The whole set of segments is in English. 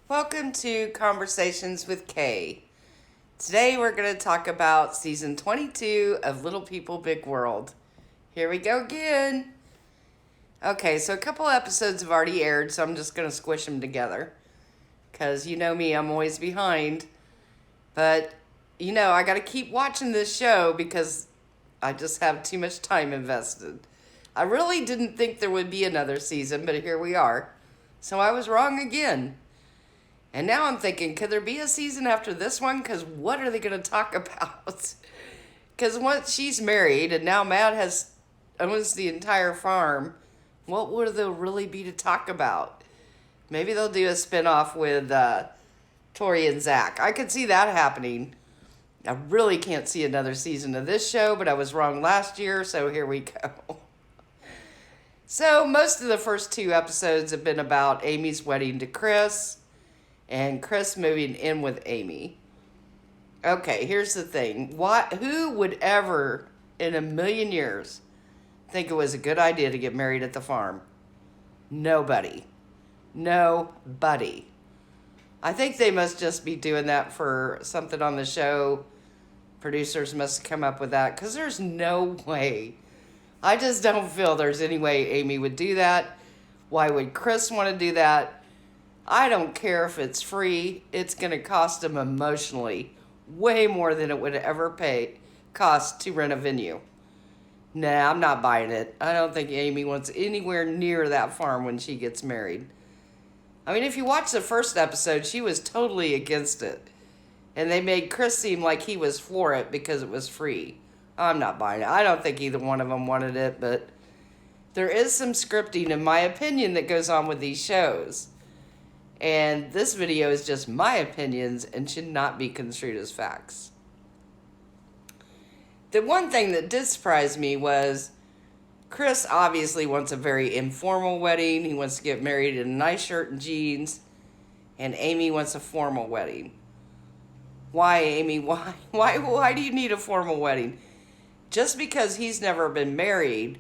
Welcome to Conversations with Kay. Today we're going to talk about season 22 of Little People Big World. Here we go again. Okay, so a couple episodes have already aired, so I'm just going to squish them together. Because you know me, I'm always behind. But, I got to keep watching this show because I just have too much time invested. I really didn't think there would be another season, but here we are. So I was wrong again. And now I'm thinking, could there be a season after this one? Because what are they going to talk about? Because once she's married and now Matt owns the entire farm, what would there really be to talk about? Maybe they'll do a spinoff with Tori and Zach. I could see that happening. I really can't see another season of this show, but I was wrong last year, so here we go. So most of the first two episodes have been about Amy's wedding to Chris and Chris moving in with Amy. Okay, here's the thing. Who would ever, in a million years, think it was a good idea to get married at the farm? Nobody. Nobody. I think they must just be doing that for something on the show. Producers must come up with that, because there's no way. I just don't feel there's any way Amy would do that. Why would Chris want to do that? I don't care if it's free. It's going to cost him emotionally way more than it would ever cost to rent a venue. Nah, I'm not buying it. I don't think Amy wants anywhere near that farm when she gets married. I mean, if you watch the first episode, she was totally against it. And they made Chris seem like he was for it because it was free. I'm not buying it. I don't think either one of them wanted it, but there is some scripting, in my opinion, that goes on with these shows. And this video is just my opinions and should not be construed as facts. The one thing that did surprise me was Chris obviously wants a very informal wedding. He wants to get married in a nice shirt and jeans. And Amy wants a formal wedding. Why, Amy? Why do you need a formal wedding? Just because he's never been married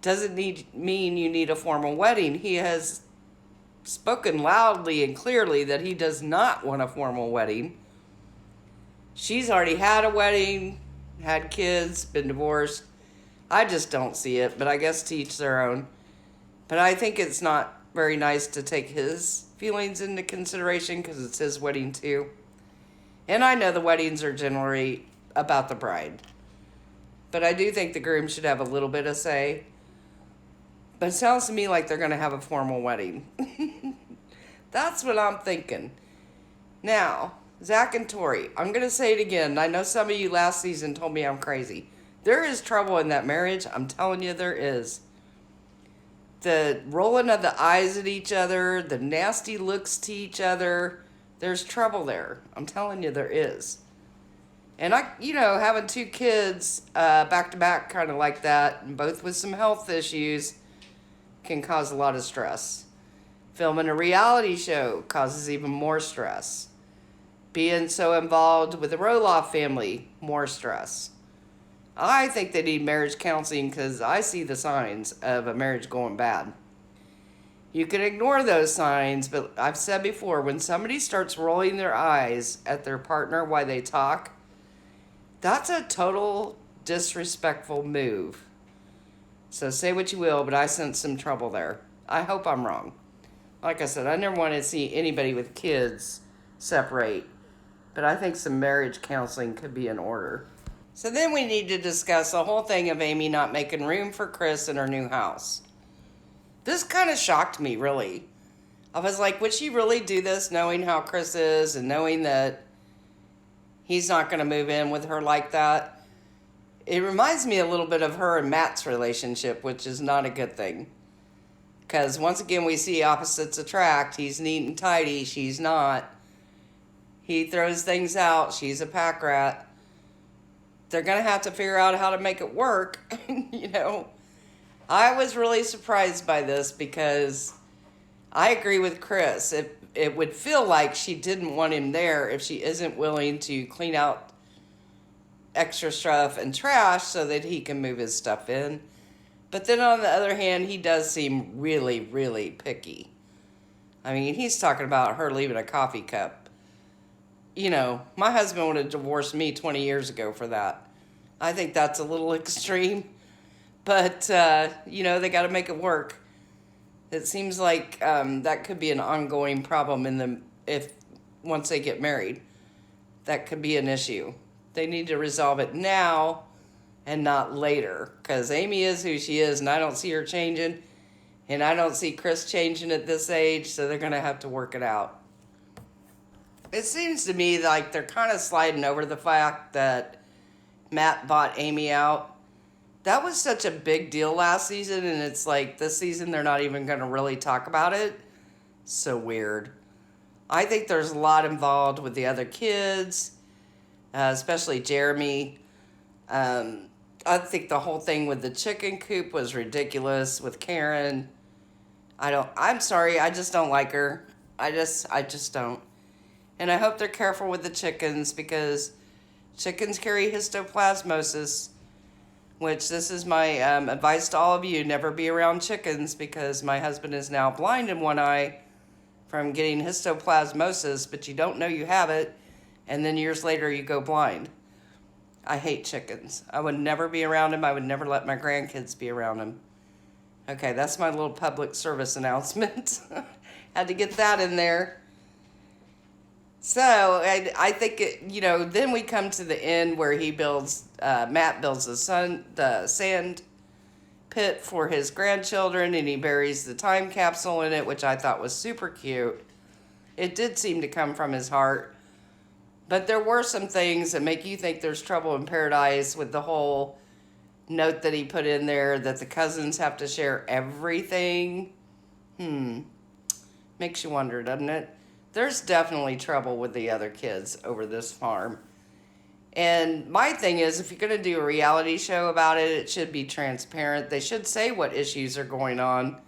doesn't mean you need a formal wedding. He has spoken loudly and clearly that he does not want a formal wedding. She's already had a wedding, had kids, been divorced. I just don't see it, but I guess to each their own. But I think it's not very nice to take his feelings into consideration because it's his wedding too. And I know the weddings are generally about the bride. But I do think the groom should have a little bit of say. But it sounds to me like they're going to have a formal wedding. That's what I'm thinking. Now, Zach and Tori, I'm going to say it again. I know some of you last season told me I'm crazy. There is trouble in that marriage. I'm telling you there is. The rolling of the eyes at each other, the nasty looks to each other, there's trouble there. I'm telling you there is. And having two kids back to back kind of like that, and both with some health issues, can cause a lot of stress. Filming a reality show causes even more stress. Being so involved with the Roloff family, more stress. I think they need marriage counseling because I see the signs of a marriage going bad. You can ignore those signs, but I've said before, when somebody starts rolling their eyes at their partner while they talk, that's a total disrespectful move. So say what you will, but I sense some trouble there. I hope I'm wrong. Like I said, I never want to see anybody with kids separate, but I think some marriage counseling could be in order. So then we need to discuss the whole thing of Amy not making room for Chris in her new house. This kind of shocked me, really. I was like, would she really do this knowing how Chris is and knowing that he's not going to move in with her like that? It reminds me a little bit of her and Matt's relationship, which is not a good thing. Because once again, we see opposites attract. He's neat and tidy. She's not. He throws things out. She's a pack rat. They're going to have to figure out how to make it work. I was really surprised by this because I agree with Chris. It would feel like she didn't want him there if she isn't willing to clean out extra stuff and trash so that he can move his stuff in. But then on the other hand, he does seem really, really picky. I mean, he's talking about her leaving a coffee cup. You know, my husband would have divorced me 20 years ago for that. I think that's a little extreme, but, you know, they got to make it work. It seems like that could be an ongoing problem in them if once they get married. That could be an issue. They need to resolve it now and not later, because Amy is who she is, and I don't see her changing, and I don't see Chris changing at this age, so they're going to have to work it out. It seems to me like they're kind of sliding over the fact that Matt bought Amy out. That was such a big deal last season, and it's like this season they're not even going to really talk about it. So weird. I think there's a lot involved with the other kids, especially Jeremy. I think the whole thing with the chicken coop was ridiculous with Karen. I'm sorry, I just don't like her. I just don't. And I hope they're careful with the chickens, because chickens carry histoplasmosis, which this is my advice to all of you. Never be around chickens, because my husband is now blind in one eye from getting histoplasmosis, but you don't know you have it, and then years later you go blind. I hate chickens. I would never be around them. I would never let my grandkids be around them. Okay, that's my little public service announcement. Had to get that in there. So I think then we come to the end where Matt builds the sand pit for his grandchildren, and he buries the time capsule in it, which I thought was super cute. It did seem to come from his heart. But there were some things that make you think there's trouble in paradise, with the whole note that he put in there that the cousins have to share everything. Makes you wonder, doesn't it? There's definitely trouble with the other kids over this farm. And my thing is, if you're going to do a reality show about it, it should be transparent. They should say what issues are going on,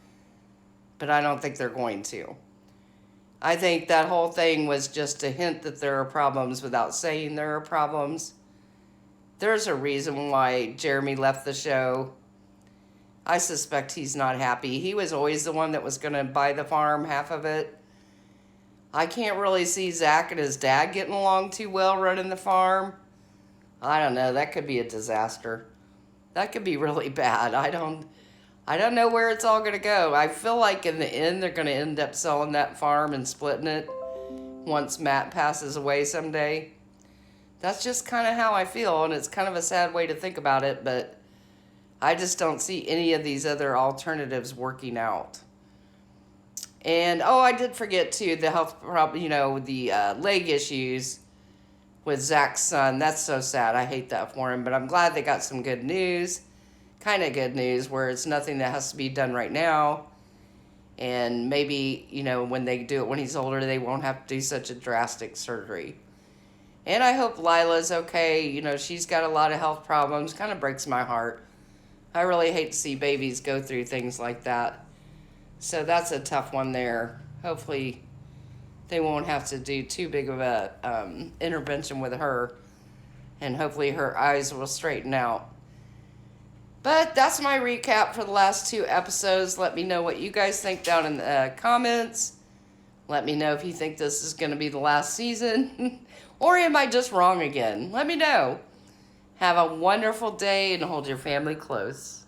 but I don't think they're going to. I think that whole thing was just a hint that there are problems without saying there are problems. There's a reason why Jeremy left the show. I suspect he's not happy. He was always the one that was going to buy the farm, half of it. I can't really see Zach and his dad getting along too well running the farm. I don't know. That could be a disaster. That could be really bad. I don't know where it's all going to go. I feel like in the end they're going to end up selling that farm and splitting it once Matt passes away someday. That's just kind of how I feel, and it's kind of a sad way to think about it, but I just don't see any of these other alternatives working out. And, I did forget, too, the health problem, the leg issues with Zach's son. That's so sad. I hate that for him, but I'm glad they got some good news. Kind of good news, where it's nothing that has to be done right now. And maybe, when they do it when he's older, they won't have to do such a drastic surgery. And I hope Lila's okay. She's got a lot of health problems. Kind of breaks my heart. I really hate to see babies go through things like that. So that's a tough one there. Hopefully they won't have to do too big of a intervention with her. And hopefully her eyes will straighten out. But that's my recap for the last 2 episodes. Let me know what you guys think down in the comments. Let me know if you think this is going to be the last season. Or am I just wrong again? Let me know. Have a wonderful day and hold your family close.